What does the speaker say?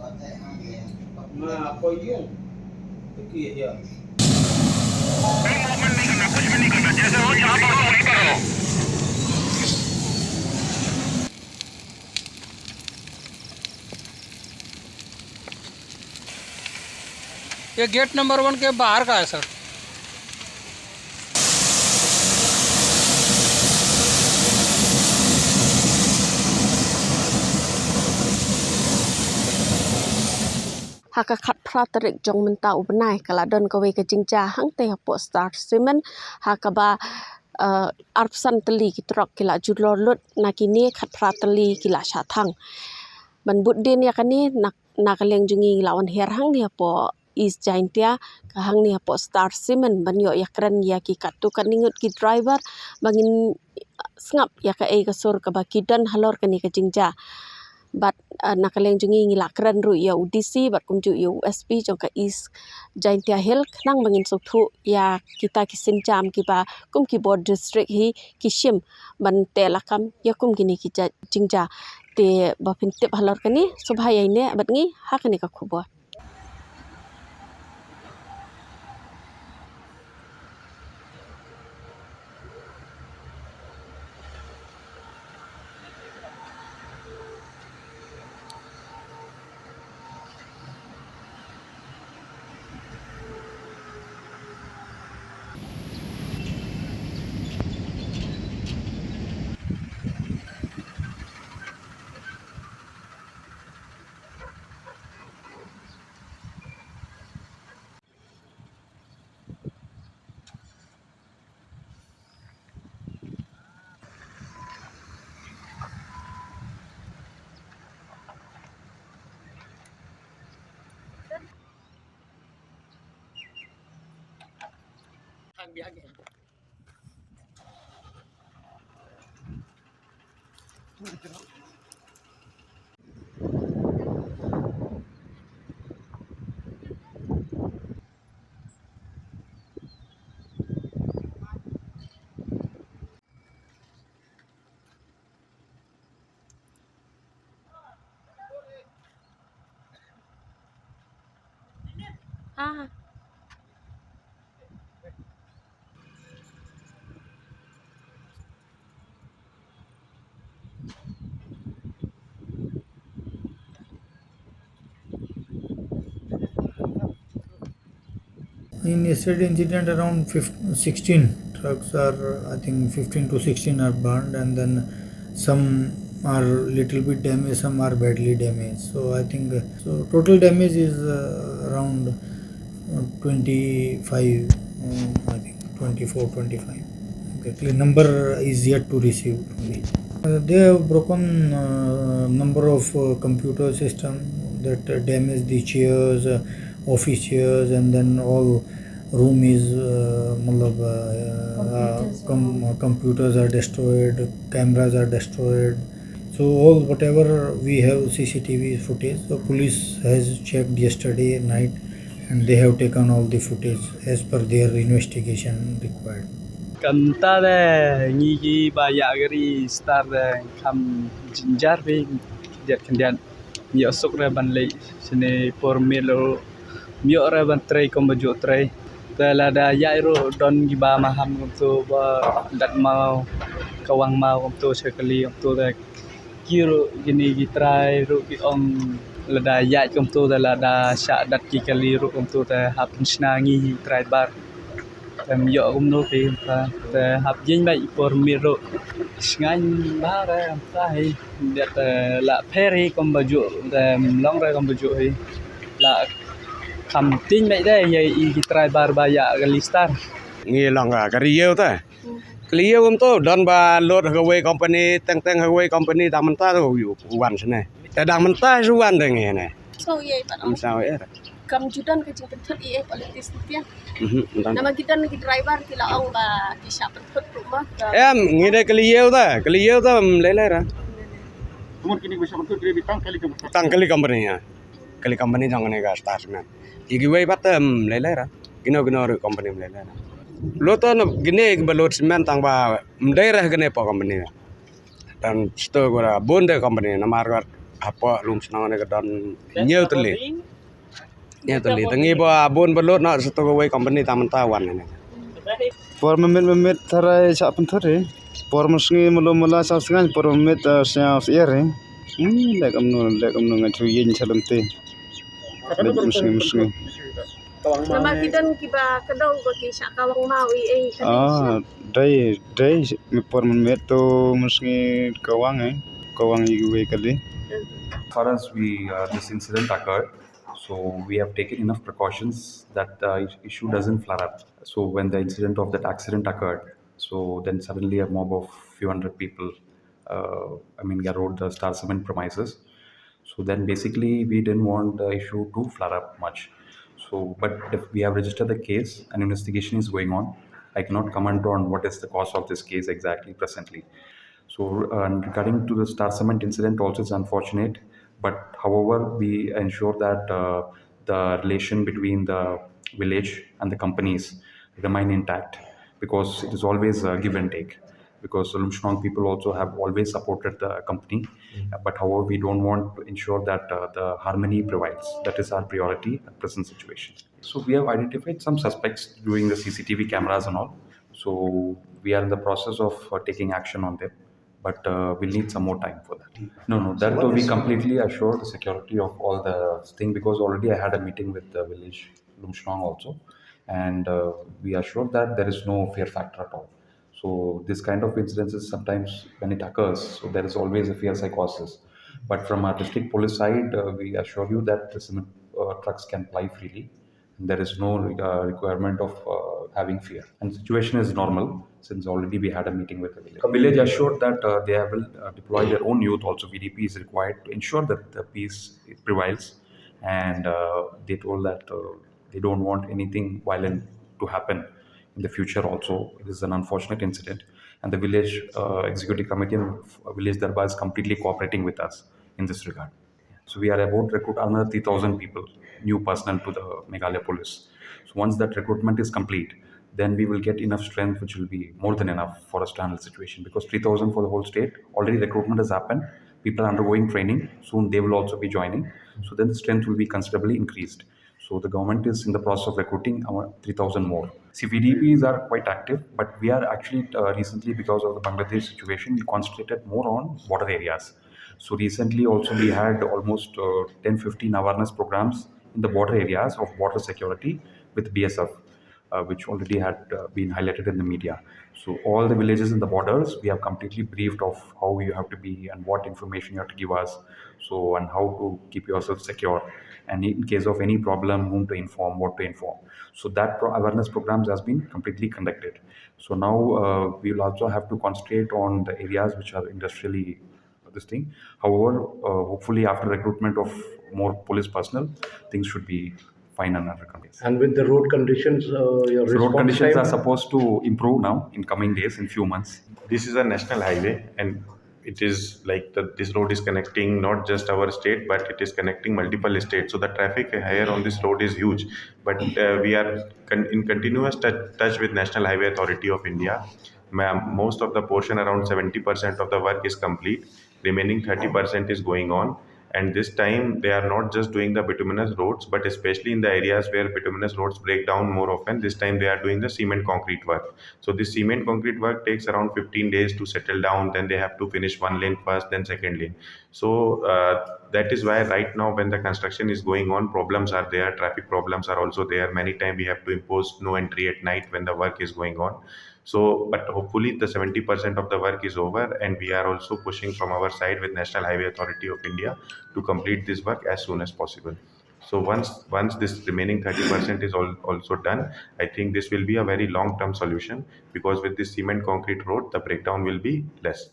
Nah, apa yung? Kiki ya. ये gate number 1 के बाहर का है sir. Haka khat praterik jong menta ubnai kala don kawe ke jingja hang te po Star Cement haka ba arpsan teli kitrok kila julor lut nakini khat prateli kila syathang ban budin ya kani nak kaleng jungi lawan her hang ni po is jaintia ka hang ni po Star Cement ban yo ya keren ya ki katu kaningut ki driver bangin ngap ya ka e kasur ka bakidan halor kani ke jingja bat nakaleng jungi ngila keren ru ya UDC bat kumju ya USP jong ka is jaintia hill nang bangin sothu ya kita kisin jam ki ba kum ki board district hi kishim ban te lakam ya kum gini ki jingja te ba pintip halor kani subhaya ine bat ngi hakani ka khubo In yesterday incident, around 16 trucks are, I think 15 to 16 are burned, and then some are little bit damaged, some are badly damaged. So I think so total damage is around 25, I think 24, 25. Exactly number is yet to receive. They have broken number of computer system that damage the chairs, office chairs, and then all room is computers are destroyed, cameras are destroyed. So all whatever we have CCTV footage, the police has checked yesterday night, and they have taken all the footage as per their investigation required. Kanta de ngigi baya gari star de kam jinjar be diat kendian mio sok re ban le sini por milo mio re ban trai kom baju trai te la da ya ro don gi ba ma ham kom to ba dat mau kawang mau kom to sekali kom to de kiro gini gi trai ro gi om la da ya kom to de la da sha dat ki kali ro kom to de hap sngew trai bar yo cũng nô thì học dinh vậy por miro shngaiñ ba ra ta hay đẹp là peri con baju long ra con baju hay là cầm tin vậy đây vậy cái trai bar ba ya galistar nghe lòng à cái riêu ta riêu cũng tốt don ba lột Huawei company teng Huawei company đang mình ta đâuอยู่วันใช่ไหมแต่đang mình taรู้วันได้ไงเนี่ย so ye làm sao ấy kam judan ke jing penthut ie politis tian nama kita ni driver kila ong ba isya penthut rumah em nghe đây cái liêu ta lấy ra Mungkin ini bisa betul dia ditangkap tăng kali company jangan nega Star Cement iki way batam lấy ra gino rồi company lấy ra lo to no gine balot cement tang ba mdai ra gine po company dan sto gora bonde company namar apa lum senang ne gadan nyeu teli tangi ba abon balot na satu away company tamanta wan ne por memit tharai cha panthore por musngi mulo mula sa sngew por memit sngewsyier lekam no ngachu yin chalamte musngi Nama kidan kiba kedong ko ki syak kawang mau dai por memit to musngi kawang iwe kali. As far as this incident occurred, so we have taken enough precautions that the issue doesn't flare up. So when the incident of that accident occurred, so then suddenly a mob of few hundred people, garrowed the Star Cement premises. So then basically we didn't want the issue to flare up much. So, but if we have registered the case, an investigation is going on. I cannot comment on what is the cause of this case exactly presently. So, and regarding to the Star Cement incident, also it's unfortunate. But however, we ensure that the relation between the village and the companies remain intact because it is always a give and take. Because Lumshnong people also have always supported the company, but however, we don't want to ensure that the harmony prevails. That is our priority at present situation. So we have identified some suspects doing the CCTV cameras and all. So we are in the process of taking action on them, but we'll need some more time for that. No, that will be completely assure the security of all the thing because already I had a meeting with the village Lumshnong also, and we assured that there is no fear factor at all. So this kind of incidences sometimes when it occurs, so there is always a fear psychosis. But from our district police side, we assure you that the cement trucks can ply freely. There is no requirement of having fear. And the situation is normal since already we had a meeting with the village. The village assured that they will deploy their own youth. Also, VDP is required to ensure that the peace prevails. And they told that they don't want anything violent to happen in the future also. It is an unfortunate incident and the village executive committee and village darbar is completely cooperating with us in this regard. So we are about to recruit another 3,000 people, new personnel to the Meghalaya police. So once that recruitment is complete, then we will get enough strength which will be more than enough for us to handle the situation because 3,000 for the whole state, already recruitment has happened, people are undergoing training, soon they will also be joining. So then the strength will be considerably increased. So the government is in the process of recruiting our 3,000 more. CVDPs are quite active, but we are actually recently, because of the Bangladesh situation, we concentrated more on border areas. So recently also we had almost 10-15 awareness programs in the border areas of border security with BSF, which already had been highlighted in the media. So all the villages in the borders, we have completely briefed of how you have to be and what information you have to give us, so and how to keep yourself secure, and in case of any problem, whom to inform, what to inform. So that awareness programs has been completely conducted. So now we will also have to concentrate on the areas which are industrially this thing. However, hopefully after recruitment of more police personnel, things should be fine and under control. And with the road conditions, your So road response conditions time? are supposed to improve now in coming days, in few months. This is a national highway and it is like this road is connecting not just our state but it is connecting multiple states, so the traffic here on this road is huge, but we are in continuous touch with National Highway Authority of India. Most of the portion, around 70% of the work is complete, remaining 30% is going on. And this time they are not just doing the bituminous roads, but especially in the areas where bituminous roads break down more often, this time they are doing the cement concrete work. So this cement concrete work takes around 15 days to settle down, then they have to finish one lane first, then second lane. So that is why right now when the construction is going on, problems are there, traffic problems are also there. Many times we have to impose no entry at night when the work is going on. So, but hopefully the 70% of the work is over, and we are also pushing from our side with National Highway Authority of India to complete this work as soon as possible. So once this remaining 30% is also done, I think this will be a very long-term solution, because with this cement concrete road, the breakdown will be less.